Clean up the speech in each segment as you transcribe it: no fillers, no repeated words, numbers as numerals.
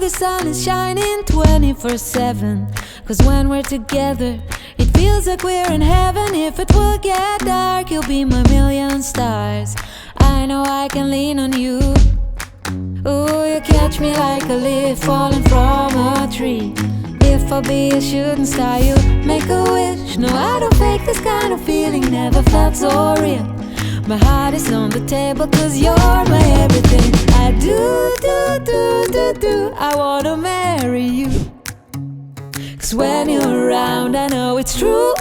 the sun is shining 24/7. Cause when we're together, it feels like we're in heaven. If it will get dark, you'll be my million stars. I know I can lean on you. Ooh, you catch me like a leaf falling from a tree. If I'll be a shooting star, you make a wish. No, I don't fake this kind of feeling, never felt so real. My heart is on the table cause you're my everything. I do, I wanna marry you. Cause when you're around I know it's true.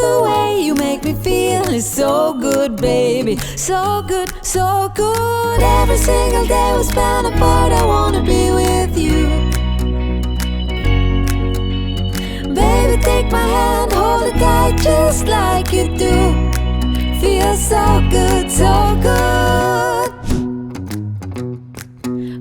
The way you make me feel is so good, baby. So good, so good. Every single day we spend apart, I wanna be with you. Baby, take my hand, hold it tight just like you do. Feels so good, so good.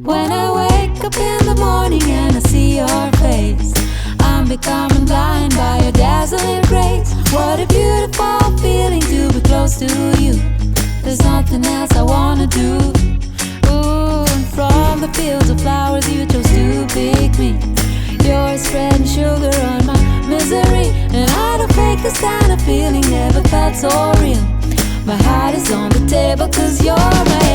When I wake up in the morning and I see your face, I'm becoming blind by your dazzling grace. What a beautiful feeling to be close to you. There's nothing else I wanna do. Ooh, and from the fields of flowers you chose to pick me. You're spreading sugar on my misery. And I don't fake this kind of feeling, never felt so real. My heart is on the table cause you're my